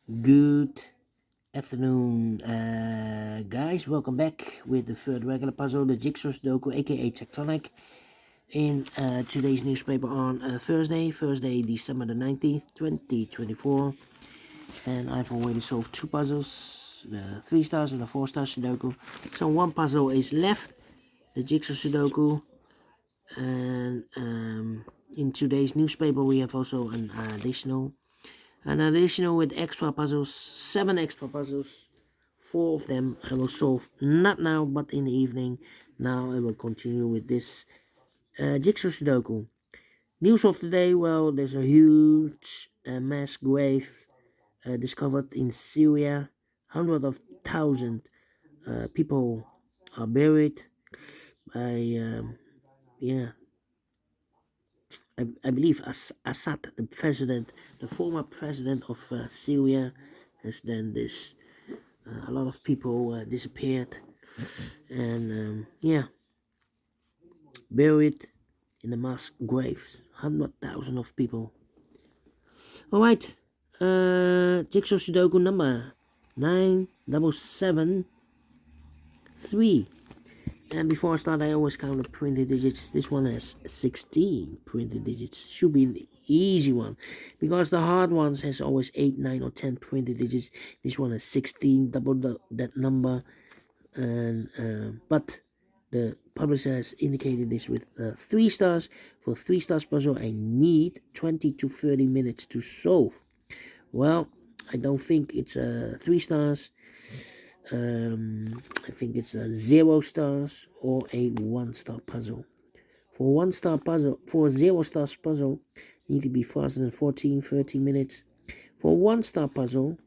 Good afternoon, guys. Welcome back with the third regular puzzle, the Jigsaw Sudoku, aka Tectonic, in today's newspaper on Thursday, December the 19th, 2024. And I've already solved two puzzles, the 3 stars and the 4 star Sudoku. So one puzzle is left, the Jigsaw Sudoku. And in today's newspaper, we have also an additional with extra puzzles, 7 extra puzzles. 4 of them I will solve not now but in the evening. Now I will continue with this Jigsaw Sudoku. News of the day, well, there's a huge mass grave discovered in Syria. Hundreds of thousands people are buried by I believe Assad, the former president of Syria, has done this. A lot of people disappeared and buried in the mass graves. 100,000 of people. All right, Jigsaw Sudoku number 9773. And before I start, I always count the printed digits. This one has 16 printed digits. Should be an easy one. Because the hard ones has always 8, 9, or 10 printed digits. This one has 16, double that number. And but the publisher has indicated this with 3 stars. For 3 stars puzzle, I need 20 to 30 minutes to solve. Well, I don't think it's 3 stars. I think it's a 0 stars or a 1 star puzzle. For 1 star puzzle, for a 0 stars puzzle, you need to be faster than 30 minutes. For 1 star puzzle,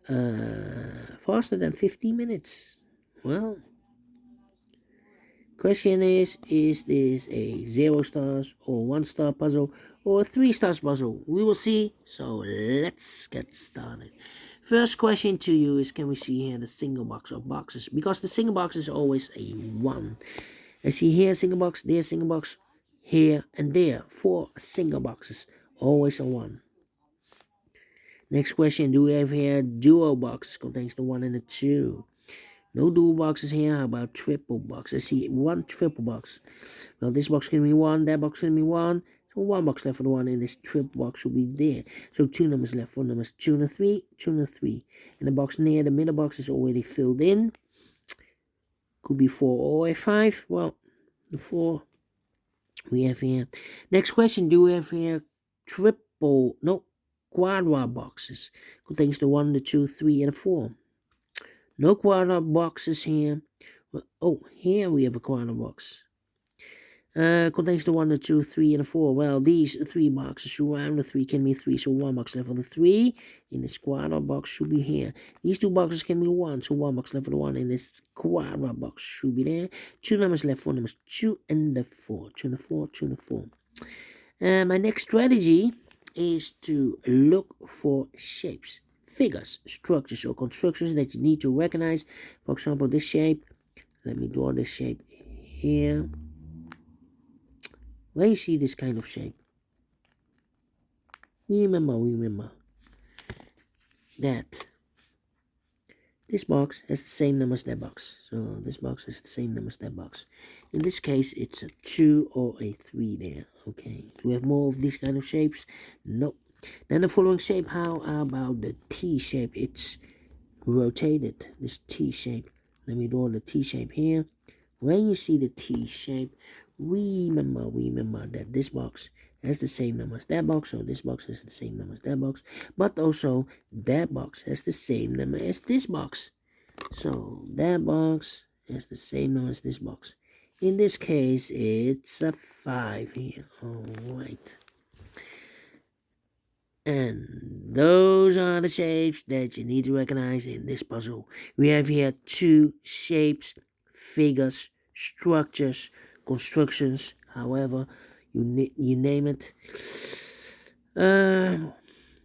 faster than 50 minutes. Well, question is this a 0 stars or 1 star puzzle or a 3 stars puzzle? We will see. So let's get started. First question to you is, can we see here the single box of boxes? Because the single box is always a 1. I see here single box, there single box, here and there. 4 single boxes, always a 1. Next question, do we have here duo boxes? Contains the 1 and the 2. No dual boxes here. How about triple box? I see 1 triple box. Well, this box can be 1, that box can be 1. So 1 box left for the 1, and this triple box should be there. So 2 numbers left for numbers 2 and 3, 2 and 3. And the box near the middle box is already filled in. Could be 4 or a 5. Well, the 4 we have here. Next question, do we have here quadra boxes? Contains the 1, the 2, 3, and the 4. No quadra boxes here. Well, oh, here we have a quadra box. Contains the 1, the 2, 3, and the 4. Well, these 3 boxes surround the 3 can be 3, so 1 box left for the 3 in this quadra box should be here. These 2 boxes can be 1, so 1 box left for the 1 in this quadra box should be there. 2 numbers left for numbers 2 and the 4. 2 and the 4, 2 and the 4. My next strategy is to look for shapes, figures, structures, or constructions that you need to recognize. For example, this shape. Let me draw this shape here. When you see this kind of shape, remember that this box has the same number as that box. So this box has the same number as that box. In this case, it's a 2 or a 3 there. Okay. Do we have more of these kind of shapes? No. Then the following shape, how about the T shape? It's rotated, this T shape. Let me draw the T shape here. When you see the T shape, remember that this box has the same number as that box, so this box has the same number as that box, but also that box has the same number as this box, so that box has the same number as this box. In this case, it's a 5 here. All right, and those are the shapes that you need to recognize in this puzzle. We have here 2 shapes, figures, structures, constructions, however you name it,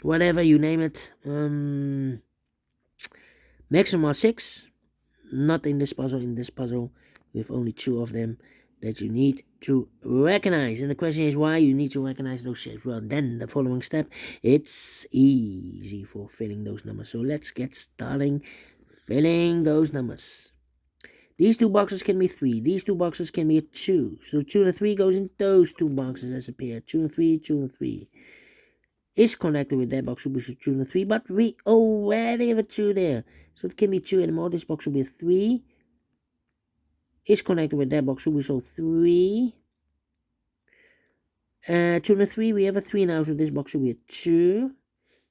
whatever you name it. Maximum are 6. Not in this puzzle. In this puzzle, we have only 2 of them. that you need to recognize. And the question is why you need to recognize those shapes. Well, then the following step, it's easy for filling those numbers. So let's get starting filling those numbers. These two boxes can be 3. These two boxes can be a 2. So 2 and 3 goes in those two boxes as a pair. 2 and 3, 2 and 3. Is connected with that box will be 2 and 3, but we already have a 2 there. So it can be 2 anymore. This box will be a 3. Is connected with that box will be so 3. 2 and a 3, we have a 3 now, so this box will be a 2.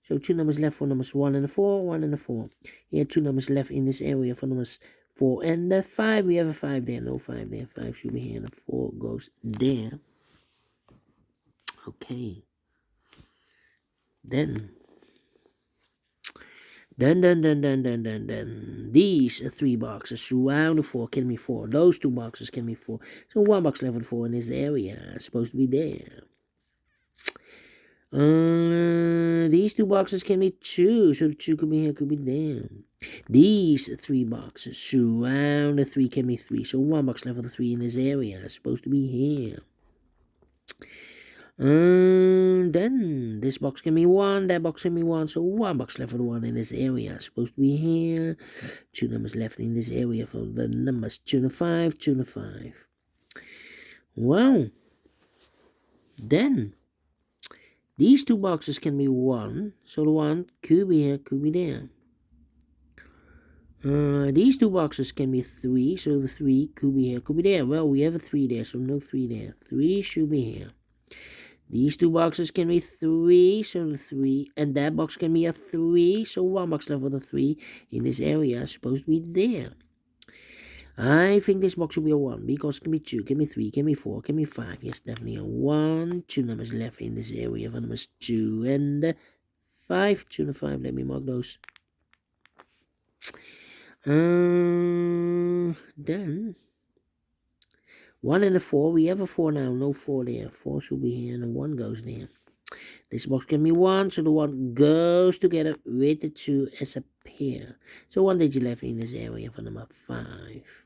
So 2 numbers left for numbers 1 and a 4, 1 and a 4. Here 2 numbers left in this area for numbers 4 and a 5. We have a 5 there, no 5 there. 5 should be here, and a 4 goes there. Okay. Then. These 3 boxes surround the 4 can be 4. Those 2 boxes can be 4. So 1 box left with 4 in this area. It's supposed to be there. These 2 boxes can be 2. So the 2 could be here, could be there. These 3 boxes surround the 3 can be 3. So 1 box left with 3 in this area. It's supposed to be here. Then this box can be 1, that box can be 1, so 1 box left for the 1 in this area. It's supposed to be here. 2 numbers left in this area for the numbers 2 and 5, 2 and 5. Well, then these 2 boxes can be 1, so the 1 could be here, could be there. These 2 boxes can be 3, so the 3 could be here, could be there. Well, we have a 3 there, so no 3 there. 3 should be here. These 2 boxes can be 3, so the 3, and that box can be a 3, so 1 box left for the 3 in this area is supposed to be there. I think this box will be a 1, because it can be 2, can be 3, can be 4, can be 5. Yes, definitely a 1. 2 numbers left in this area for numbers 2 and 5. 2 and 5, let me mark those. Then 1 and a 4, we have a 4 now, no 4 there. 4 should be here and a 1 goes there. This box can be 1, so the 1 goes together with the 2 as a pair. So 1 digit left in this area for number 5.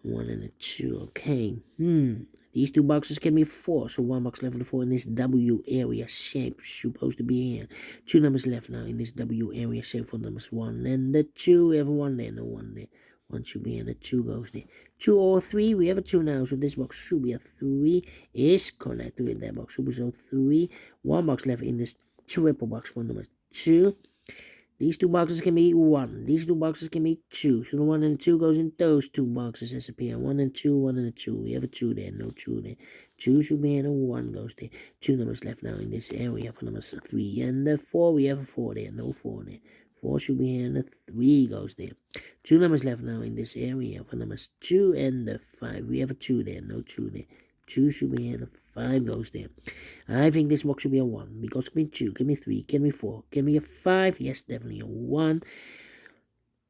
1 and a 2, okay. These 2 boxes can be 4, so 1 box left for the 4 in this W area shape, supposed to be here. 2 numbers left now in this W area shape for numbers 1 and the 2. We have a 1 there, no 1 there. 1 should be in, the 2 goes there. 2 or 3, we have a 2 now, so this box should be a 3, is connected with that box, should be so 3. 1 box left in this triple box for number 2. These 2 boxes can be 1, these 2 boxes can be 2, so the 1 and the 2 goes in those 2 boxes as a pair. 1 and 2, 1 and a 2, we have a 2 there, no 2 there. 2 should be in, and 1 goes there. 2 numbers left now in this area for numbers 3 and the 4, we have a 4 there, no 4 there. 4 should be here and the 3 goes there. 2 numbers left now in this area for numbers 2 and the 5. We have a 2 there, no 2 there. 2 should be here and the 5 goes there. I think this box should be a 1 because it can be 2, can be 3, can be 4, can be a 5. Yes, definitely a 1.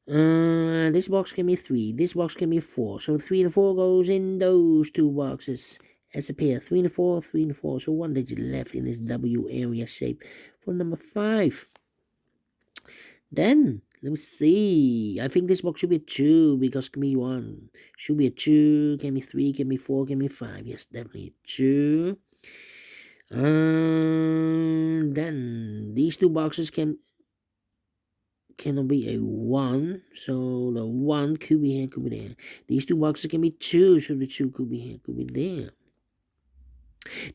This box can be 3, this box can be 4. So 3 and 4 goes in those 2 boxes as a pair. 3 and 4, 3 and 4. So 1 digit left in this W area shape for number 5. Then, let me see. I think this box should be a 2 because it can be 1. Should be a 2, can be 3, can be 4, can be 5. Yes, definitely a 2. Then, these 2 boxes cannot be a 1. So, the 1 could be here, could be there. These 2 boxes can be 2, so the 2 could be here, could be there.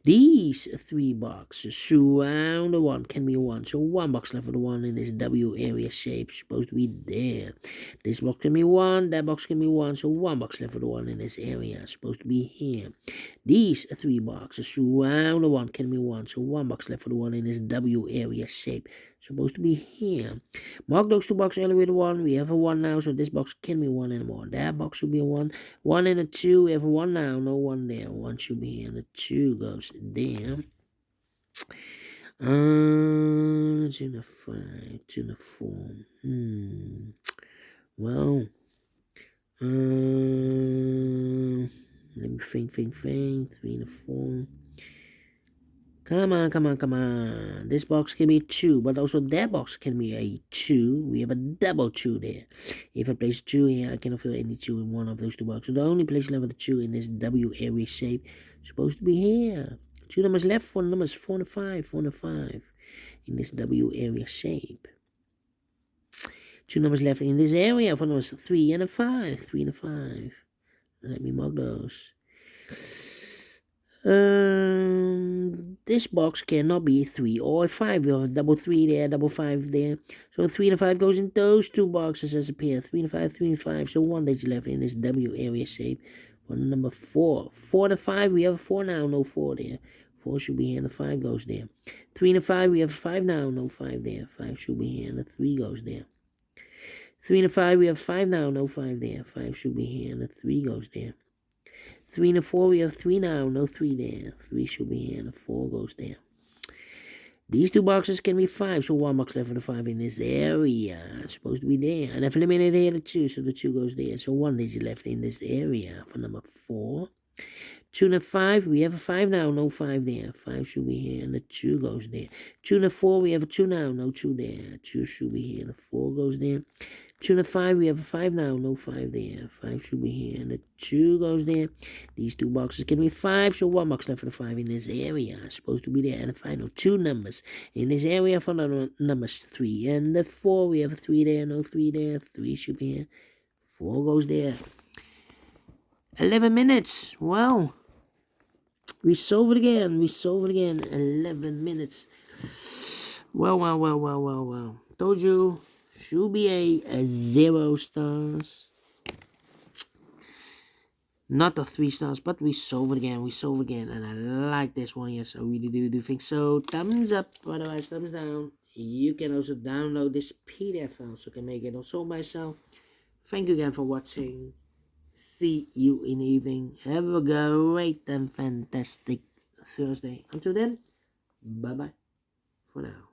These 3 boxes surround the 1 can be a 1. So 1 box left for the 1 in this W area shape supposed to be there. This box can be 1, that box can be 1. So 1 box left for the 1 in this area supposed to be here. These 3 boxes surround the 1 can be 1. So 1 box left for the 1 in this W area shape supposed to be here. Mark those 2 boxes earlier with a 1. We have a 1 now, so this box can be 1 anymore. That box should be a 1. 1 and a 2. We have a 1 now, no 1 there. 1 should be here, and the 2 goes there. 2 and a 5, 2 and a 4. Well, let me think. 3 and a 4. Come on, come on, come on. This box can be 2, but also that box can be a 2. We have a double 2 there. If I place 2 here, I cannot fill any 2 in one of those 2 boxes. The only place left with the 2 in this W area shape is supposed to be here. 2 numbers left, 4 numbers, 4 and 5, 4 and 5 in this W area shape. 2 numbers left in this area, 4 numbers, 3 and a 5, 3 and a 5. Let me mark those. This box cannot be 3 or 5. We have a double 3 there, double 5 there. So 3 and a 5 goes in those 2 boxes as a pair. 3 and 5, 3 and 5. So 1 digit left in this W area shape. For number 4. 4 and a 5, we have a 4 now, no 4 there. 4 should be here and the 5 goes there. 3 and a 5, we have 5 now, no 5 there. 5 should be here and the 3 goes there. 3 and a 5, we have 5 now, no 5 there. 5 should be here and the 3 goes there. 3 and a 4, we have 3 now, no 3 there. 3 should be here and the 4 goes there. These 2 boxes can be 5, so 1 box left for the 5 in this area. It's supposed to be there. And I've eliminated here the 2, so the 2 goes there. So 1 digit left in this area for number 4. 2 and a 5, we have a 5 now, no 5 there. 5 should be here and the 2 goes there. 2 and a 4, we have a 2 now, no 2 there. 2 should be here and the 4 goes there. 2 and a 5, we have a 5 now, no 5 there. 5 should be here and the 2 goes there. These 2 boxes can be 5, so 1 box left for the 5 in this area. It's supposed to be there. And the final 2 numbers in this area for the numbers 3 and the 4. We have a 3 there, no 3 there. 3 should be here. 4 goes there. 11 minutes. Wow. We solve it again. 11 minutes. Well. Told you. Should be a 0 stars. Not a 3 stars, but we solve it again. And I like this one, yes, I really do think so. Thumbs up, otherwise thumbs down. You can also download this PDF file, so you can make it also myself. Thank you again for watching. See you in the evening. Have a great and fantastic Thursday. Until then, bye-bye for now.